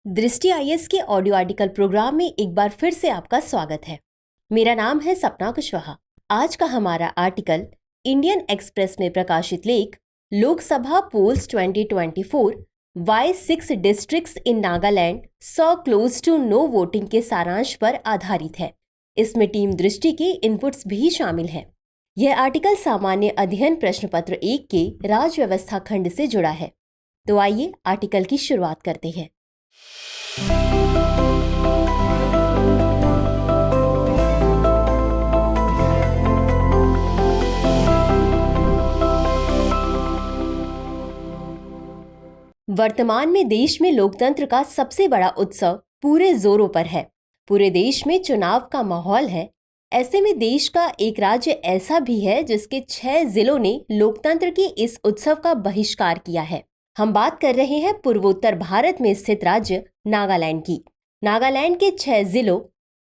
दृष्टि आईएएस के audio article programme में एक बार फिर से आपका स्वागत है। मेरा नाम है सपना कुशवाहा। आज का हमारा आर्टिकल इंडियन एक्सप्रेस में प्रकाशित लेख Lok Sabha polls 2024 why 6 districts in Nagaland saw close to no voting के सारांश पर आधारित है। इसमें टीम दृष्टि के इनपुट्स भी शामिल हैं। यह आर्टिकल सामान्य अध्ययन प्रश्न पत्र 1 के राज्य व्यवस्था खंड से जुड़ा है। तो आइए आर्टिकल की शुरुआत करते हैं। वर्तमान में देश में लोकतंत्र का सबसे बड़ा उत्सव पूरे जोरों पर है। पूरे देश में चुनाव का माहौल है। ऐसे में देश का एक राज्य ऐसा भी है जिसके 6 जिलों ने लोकतंत्र के इस उत्सव का बहिष्कार किया है। हम बात कर रहे हैं पूर्वोत्तर भारत में स्थित राज्य नागालैंड की। नागालैंड के 6 जिलों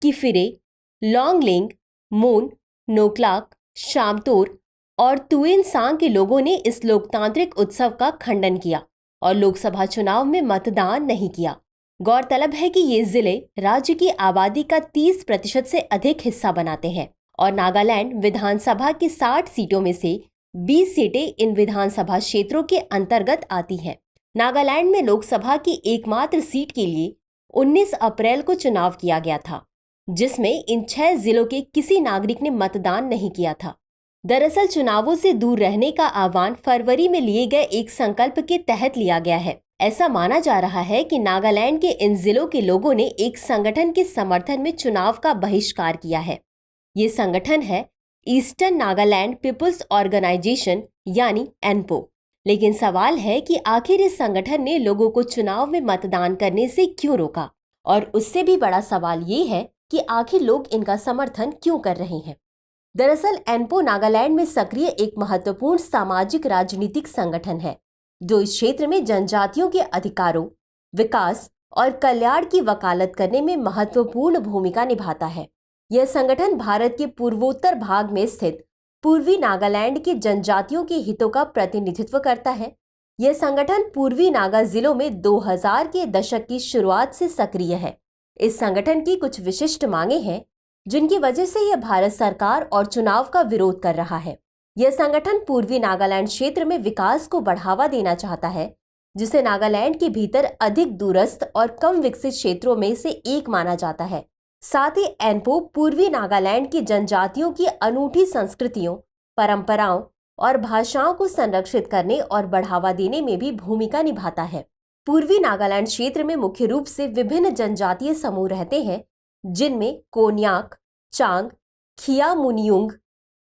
किफिरे, लोंगलेंग, मोन, नोक्लाक, शामतोर और तुएनसांग के लोगों ने इस लोकतांत्रिक उत्सव का खंडन किया और लोकसभा चुनाव में मतदान नहीं किया। गौरतलब है कि ये जिले राज्य की आबादी का 30% से अधिक हिस्सा बनाते हैं और नागालैंड विधानसभा की 60 सीटों में से 20 सीटें इन विधानसभा क्षेत्रों के अंतर्गत आती हैं। नागालैंड में लोकसभा की एकमात्र सीट के लिए 19 अप्रैल को चुनाव किया गया था, जिसमें इन 6 जिलों के किसी नागरिक ने मतदान नहीं किया था। दरअसल चुनावों से दूर रहने का आह्वान फरवरी में लिए गए एक संकल्प के तहत लिया गया है। ऐसा माना जा रहा है कि नागालैंड के इन जिलों के लोगों ने एक संगठन के समर्थन में चुनाव का बहिष्कार किया है। ये संगठन है ईस्टर्न नागालैंड पीपुल्स ऑर्गेनाइजेशन यानी एनपो। लेकिन सवाल है कि आखिर इस संगठन ने लोगों को चुनाव में मतदान करने से क्यों रोका, और उससे भी बड़ा सवाल ये है कि आखिर लोग इनका समर्थन क्यों कर रहे हैं। दरअसल एनपो नागालैंड में सक्रिय एक महत्वपूर्ण सामाजिक राजनीतिक संगठन है जो इस क्षेत्र में जनजातियों के अधिकारों, विकास और कल्याण की वकालत करने में महत्वपूर्ण भूमिका निभाता है। यह संगठन भारत के पूर्वोत्तर भाग में स्थित पूर्वी नागालैंड के जनजातियों के हितों का प्रतिनिधित्व करता है। यह संगठन पूर्वी नागा जिलों में 2000 के दशक की शुरुआत से सक्रिय है। इस संगठन की कुछ विशिष्ट मांगें हैं जिनकी वजह से यह भारत सरकार और चुनाव का विरोध कर रहा है। यह संगठन पूर्वी नागालैंड क्षेत्र में विकास को बढ़ावा देना चाहता है, जिसे नागालैंड के भीतर अधिक दूरस्थ और कम विकसित क्षेत्रों में से एक माना जाता है। साथ ही एनपो पूर्वी नागालैंड की जनजातियों की अनूठी संस्कृतियों, परंपराओं और भाषाओं को संरक्षित करने और बढ़ावा देने में भी भूमिका निभाता है। पूर्वी नागालैंड क्षेत्र में मुख्य रूप से विभिन्न जनजातीय समूह रहते हैं, जिनमें कोन्याक, चांग, खियामुनियुंग,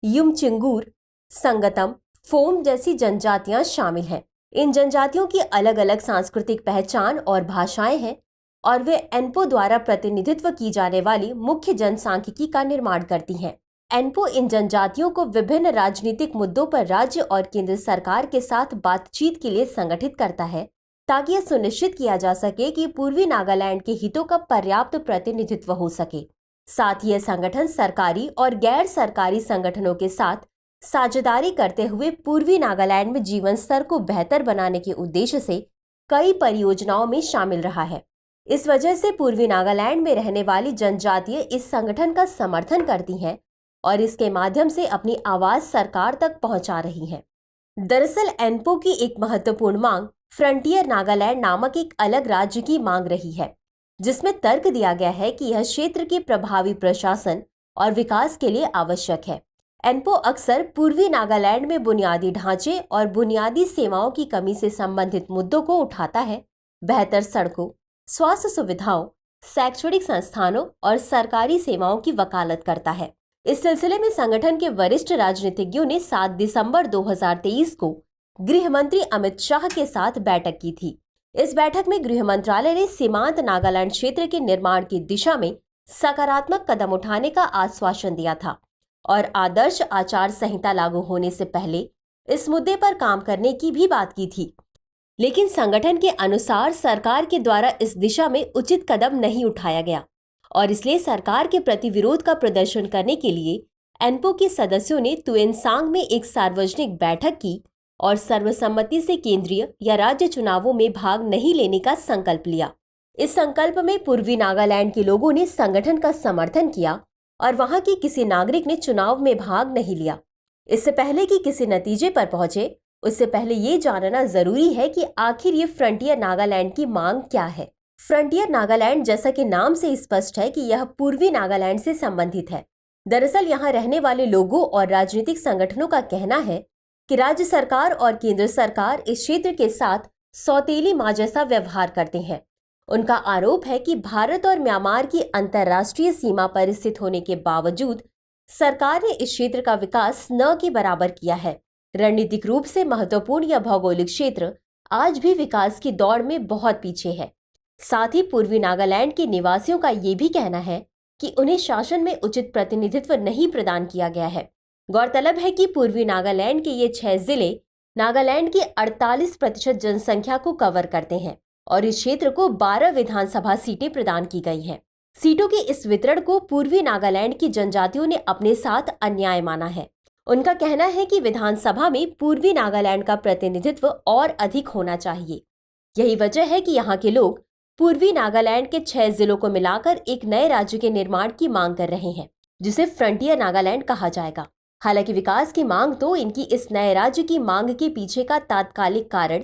युमचिंगूर, संगतम, फोम जैसी जनजातियां शामिल हैं। इन जनजातियों की अलग अलग सांस्कृतिक पहचान और भाषाएं हैं और वे एनपो द्वारा प्रतिनिधित्व की जाने वाली मुख्य जनसांख्यिकी का निर्माण करती हैं। एनपो इन जनजातियों को विभिन्न राजनीतिक मुद्दों पर राज्य और केंद्र सरकार के साथ बातचीत के लिए संगठित करता है, ताकि यह सुनिश्चित किया जा सके कि पूर्वी नागालैंड के हितों का पर्याप्त प्रतिनिधित्व हो सके। साथ ही यह संगठन सरकारी और गैर सरकारी संगठनों के साथ साझेदारी करते हुए पूर्वी नागालैंड में जीवन स्तर को बेहतर बनाने के उद्देश्य से कई परियोजनाओं में शामिल रहा है। इस वजह से पूर्वी नागालैंड में रहने वाली जनजातियां इस संगठन का समर्थन करती हैं और इसके माध्यम से अपनी आवाज सरकार तक पहुंचा रही हैं। दरअसल एनपो की एक महत्वपूर्ण मांग फ्रंटियर नागालैंड नामक एक अलग राज्य की मांग रही है, जिसमें तर्क दिया गया है कि यह क्षेत्र के प्रभावी प्रशासन और विकास के लिए आवश्यक है। एनपो अक्सर पूर्वी नागालैंड में बुनियादी ढांचे और बुनियादी सेवाओं की कमी से संबंधित मुद्दों को उठाता है। बेहतर सड़कों, स्वास्थ्य सुविधाओं, शैक्षणिक संस्थानों और सरकारी सेवाओं की वकालत करता है। इस सिलसिले में संगठन के वरिष्ठ राजनीतिज्ञों ने 7 दिसंबर 2023 को गृह मंत्री अमित शाह के साथ बैठक की थी। इस बैठक में गृह मंत्रालय ने सीमांत नागालैंड क्षेत्र के निर्माण की दिशा में सकारात्मक कदम उठाने का आश्वासन दिया था और आदर्श आचार संहिता लागू होने से पहले इस मुद्दे पर काम करने की भी बात की थी। लेकिन संगठन के अनुसार सरकार के द्वारा इस दिशा में उचित कदम नहीं उठाया गया और इसलिए सरकार के प्रति विरोध का प्रदर्शन करने के लिए एनपो के सदस्यों ने तुएनसांग में एक सार्वजनिक बैठक की और सर्वसम्मति से केंद्रीय या राज्य चुनावों में भाग नहीं लेने का संकल्प लिया। इस संकल्प में पूर्वी नागालैंड के लोगों ने संगठन का समर्थन किया और वहां के किसी नागरिक ने चुनाव में भाग नहीं लिया। इससे पहले कि किसी नतीजे पर पहुंचे, उससे पहले ये जानना जरूरी है कि आखिर ये फ्रंटियर नागालैंड की मांग क्या है। फ्रंटियर नागालैंड, जैसा कि नाम से स्पष्ट है कि यह पूर्वी नागालैंड से संबंधित है। दरअसल यहाँ रहने वाले लोगों और राजनीतिक संगठनों का कहना है कि राज्य सरकार और केंद्र सरकार इस क्षेत्र के साथ सौतेली मां जैसा व्यवहार करते हैं। उनका आरोप है कि भारत और म्यांमार की अंतर्राष्ट्रीय सीमा पर स्थित होने के बावजूद सरकार ने इस क्षेत्र का विकास न के बराबर किया है। रणनीतिक रूप से महत्वपूर्ण यह भौगोलिक क्षेत्र आज भी विकास की दौड़ में बहुत पीछे है। साथ ही पूर्वी नागालैंड के निवासियों का ये भी कहना है कि उन्हें शासन में उचित प्रतिनिधित्व नहीं प्रदान किया गया है। गौरतलब है कि पूर्वी नागालैंड के ये 6 जिले नागालैंड की 48% जनसंख्या को कवर करते हैं और इस क्षेत्र को 12 विधानसभा सीटें प्रदान की गई हैं। सीटों के इस वितरण को पूर्वी नागालैंड की जनजातियों ने अपने साथ अन्याय माना है। उनका कहना है कि विधानसभा में पूर्वी नागालैंड का प्रतिनिधित्व और अधिक होना चाहिए। यही वजह है कि यहाँ के लोग पूर्वी नागालैंड के 6 जिलों को मिलाकर एक नए राज्य के निर्माण की मांग कर रहे हैं, जिसे फ्रंटियर नागालैंड कहा जाएगा। हालांकि विकास की मांग तो इनकी इस नए राज्य की मांग के पीछे का तात्कालिक कारण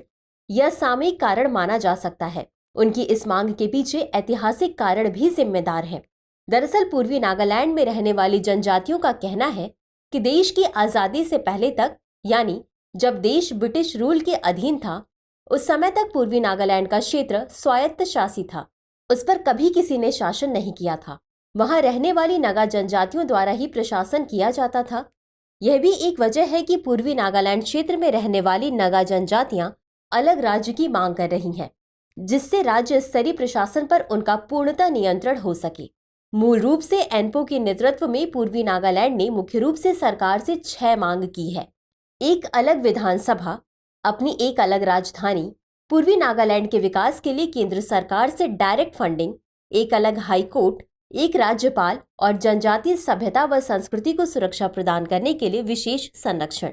या सामयिक कारण माना जा सकता है। उनकी इस मांग के पीछे ऐतिहासिक कारण भी जिम्मेदार है। दरअसल पूर्वी नागालैंड में रहने वाली जनजातियों का कहना है कि देश की आजादी से पहले तक, यानी जब देश ब्रिटिश रूल के अधीन था, उस समय तक पूर्वी नागालैंड का क्षेत्र स्वायत्त शासी था। उस पर कभी किसी ने शासन नहीं किया था। वहां रहने वाली नागा जनजातियों द्वारा ही प्रशासन किया जाता था। यह भी एक वजह है कि पूर्वी नागालैंड क्षेत्र में रहने वाली नागा जनजातियां अलग राज्य की मांग कर रही हैं, जिससे राज्य स्तरीय प्रशासन पर उनका पूर्णतः नियंत्रण हो सके। मूल रूप से एनपो के नेतृत्व में पूर्वी नागालैंड ने मुख्य रूप से सरकार से 6 मांग की है। एक अलग विधानसभा, अपनी एक अलग राजधानी, पूर्वी नागालैंड के विकास के लिए केंद्र सरकार से डायरेक्ट फंडिंग, एक अलग हाई कोर्ट, एक राज्यपाल और जनजातीय सभ्यता व संस्कृति को सुरक्षा प्रदान करने के लिए विशेष संरक्षण।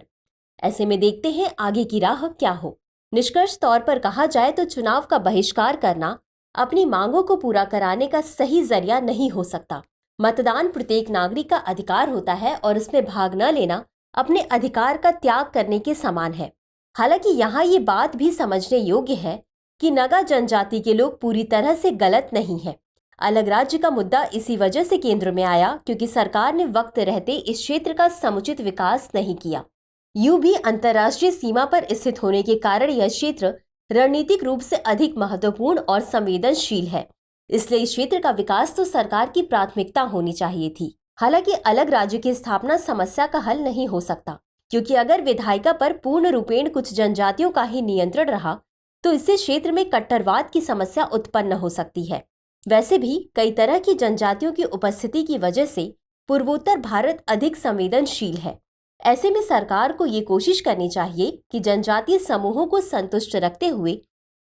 ऐसे में देखते हैं आगे की राह क्या हो। निष्कर्ष तौर पर कहा जाए तो चुनाव का बहिष्कार करना अपनी मांगों को पूरा कराने का सही जरिया नहीं हो सकता। मतदान प्रत्येक नागरिक का अधिकार होता है और इसमें भाग न लेना अपने अधिकार का त्याग करने के समान है। हालांकि यहाँ ये बात भी समझने योग्य है कि नागा जनजाति के लोग पूरी तरह से गलत नहीं है। अलग राज्य का मुद्दा इसी वजह से केंद्र में आया क्योंकि सरकार ने वक्त रहते इस क्षेत्र का समुचित विकास नहीं किया। यूं भी अंतर्राष्ट्रीय सीमा पर स्थित होने के कारण यह क्षेत्र रणनीतिक रूप से अधिक महत्वपूर्ण और संवेदनशील है। इसलिए इस क्षेत्र का विकास तो सरकार की प्राथमिकता होनी चाहिए थी। हालांकि अलग राज्य की स्थापना समस्या का हल नहीं हो सकता, क्योंकि अगर विधायिका पर पूर्ण रूपेण कुछ जनजातियों का ही नियंत्रण रहा तो इससे क्षेत्र में कट्टरवाद की समस्या उत्पन्न हो सकती है। वैसे भी कई तरह की जनजातियों की उपस्थिति की वजह से पूर्वोत्तर भारत अधिक संवेदनशील है। ऐसे में सरकार को ये कोशिश करनी चाहिए कि जनजातीय समूहों को संतुष्ट रखते हुए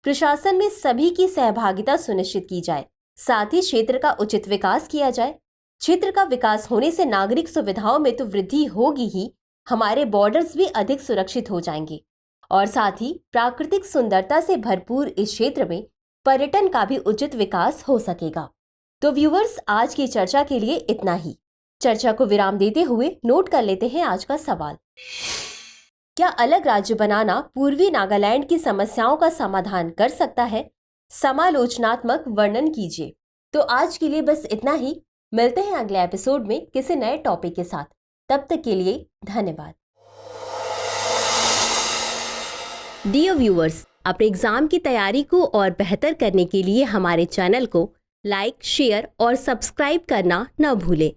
प्रशासन में सभी की सहभागिता सुनिश्चित की जाए। साथ ही क्षेत्र का उचित विकास किया जाए। क्षेत्र का विकास होने से नागरिक सुविधाओं में तो वृद्धि होगी ही, हमारे बॉर्डर्स भी अधिक सुरक्षित हो जाएंगे और साथ ही प्राकृतिक सुंदरता से भरपूर इस क्षेत्र में पर्यटन का भी उचित विकास हो सकेगा। तो व्यूअर्स, आज की चर्चा के लिए इतना ही। चर्चा को विराम देते हुए नोट कर लेते हैं आज का सवाल। क्या अलग राज्य बनाना पूर्वी नागालैंड की समस्याओं का समाधान कर सकता है? समालोचनात्मक वर्णन कीजिए। तो आज के लिए बस इतना ही। मिलते हैं अगले एपिसोड में किसी नए टॉपिक के साथ। तब तक के लिए धन्यवाद। डियर व्यूअर्स, अपने एग्जाम की तैयारी को और बेहतर करने के लिए हमारे चैनल को लाइक, शेयर और सब्सक्राइब करना न भूलें।